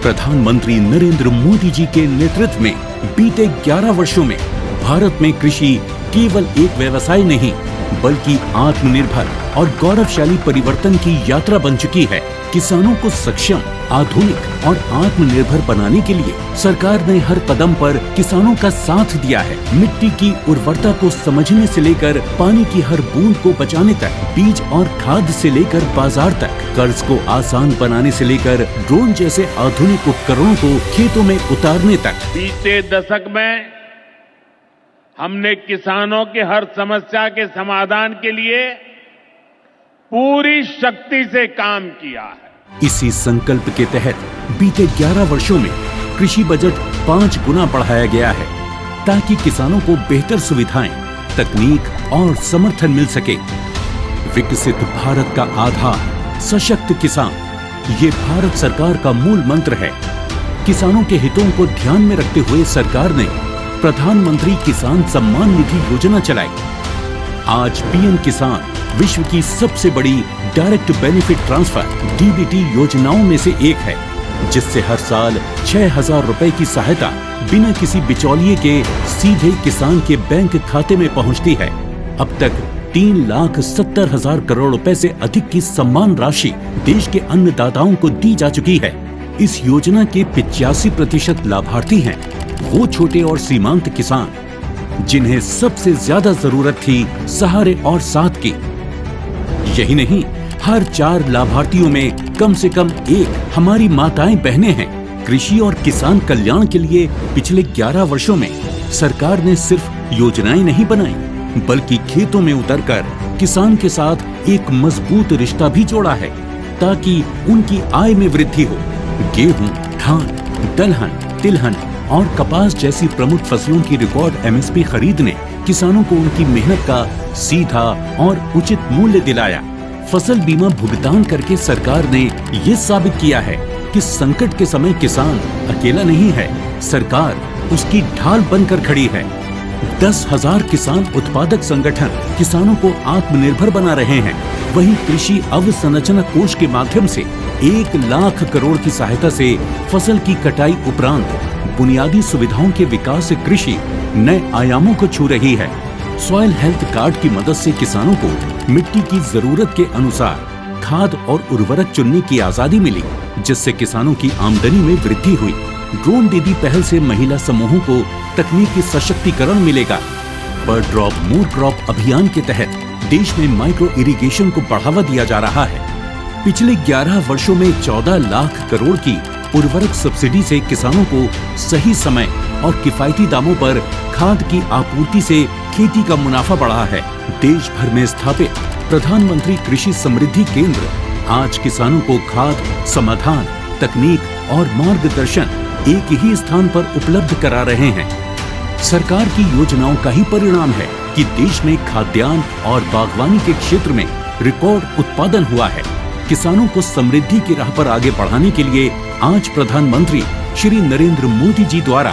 प्रधानमंत्री नरेंद्र मोदी जी के नेतृत्व में बीते 11 वर्षों में भारत में कृषि केवल एक व्यवसाय नहीं बल्कि आत्मनिर्भर और गौरवशाली परिवर्तन की यात्रा बन चुकी है। किसानों को सक्षम, आधुनिक और आत्मनिर्भर बनाने के लिए सरकार ने हर कदम पर किसानों का साथ दिया है। मिट्टी की उर्वरता को समझने से लेकर पानी की हर बूंद को बचाने तक, बीज और खाद से लेकर बाजार तक, कर्ज को आसान बनाने से लेकर ड्रोन जैसे आधुनिक उपकरणों को खेतों में उतारने तक। बीते दशक में हमने किसानों की हर समस्या के समाधान के लिए पूरी शक्ति से काम किया है। इसी संकल्प के तहत बीते 11 वर्षों में कृषि बजट 5 गुना बढ़ाया गया है ताकि किसानों को बेहतर सुविधाएं, तकनीक और समर्थन मिल सके। विकसित भारत का आधार सशक्त किसान, ये भारत सरकार का मूल मंत्र है। किसानों के हितों को ध्यान में रखते हुए सरकार ने प्रधानमंत्री किसान सम्मान निधि योजना चलाई। आज पीएम किसान विश्व की सबसे बड़ी डायरेक्ट बेनिफिट ट्रांसफर डीबीटी योजनाओं में से एक है, जिससे हर साल 6,000 रुपए की सहायता बिना किसी बिचौलिए के सीधे किसान के बैंक खाते में पहुंचती है। अब तक 3,70,000 करोड़ रुपए से अधिक की सम्मान राशि देश के अन्नदाताओं को दी जा चुकी है। इस योजना के 85% लाभार्थी हैं वो छोटे और सीमांत किसान जिन्हें सबसे ज्यादा जरूरत थी सहारे और साथ की। यही नहीं, हर 4 लाभार्थियों में कम से कम एक हमारी माताएं बहनें हैं। कृषि और किसान कल्याण के लिए पिछले 11 वर्षों में सरकार ने सिर्फ योजनाएं नहीं बनाई बल्कि खेतों में उतरकर किसान के साथ एक मजबूत रिश्ता भी जोड़ा है ताकि उनकी आय में वृद्धि हो। गेहूं, धान, दलहन, तिलहन और कपास जैसी प्रमुख फसलों की रिकॉर्ड एमएसपी खरीद ने किसानों को उनकी मेहनत का सीधा और उचित मूल्य दिलाया। फसल बीमा भुगतान करके सरकार ने ये साबित किया है कि संकट के समय किसान अकेला नहीं है, सरकार उसकी ढाल बनकर खड़ी है। 10,000 किसान उत्पादक संगठन किसानों को आत्मनिर्भर बना रहे हैं। वहीं कृषि अवसंरचना कोष के माध्यम से 1 लाख करोड़ की सहायता से फसल की कटाई उपरांत बुनियादी सुविधाओं के विकास से कृषि नए आयामों को छू रही है। सॉइल हेल्थ कार्ड की मदद से किसानों को मिट्टी की जरूरत के अनुसार खाद और उर्वरक चुनने की आजादी मिली, जिससे किसानों की आमदनी में वृद्धि हुई। ड्रोन दीदी पहल से महिला समूहों को तकनीकी सशक्तिकरण मिलेगा। पर ड्रॉप मोर क्रॉप अभियान के तहत देश में माइक्रो इरिगेशन को बढ़ावा दिया जा रहा है। पिछले 11 वर्षों में 14 लाख करोड़ की उर्वरक सब्सिडी से किसानों को सही समय और किफायती दामों पर खाद की आपूर्ति से खेती का मुनाफा बढ़ा है। देश भर में स्थापित प्रधानमंत्री कृषि समृद्धि केंद्र आज किसानों को खाद, समाधान, तकनीक और मार्गदर्शन एक ही स्थान पर उपलब्ध करा रहे हैं। सरकार की योजनाओं का ही परिणाम है कि देश में खाद्यान्न और बागवानी के क्षेत्र में रिकॉर्ड उत्पादन हुआ है। किसानों को समृद्धि की राह पर आगे बढ़ाने के लिए आज प्रधानमंत्री श्री नरेंद्र मोदी जी द्वारा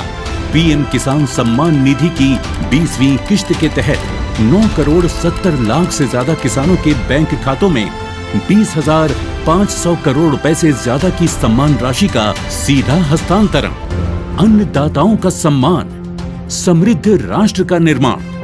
पीएम किसान सम्मान निधि की 20वीं किश्त के तहत 9 करोड़ 70 लाख से ज्यादा किसानों के बैंक खातों में 20,500 करोड़ रुपए से ज्यादा की सम्मान राशि का सीधा हस्तांतरण। अन्नदाताओं का सम्मान, समृद्ध राष्ट्र का निर्माण।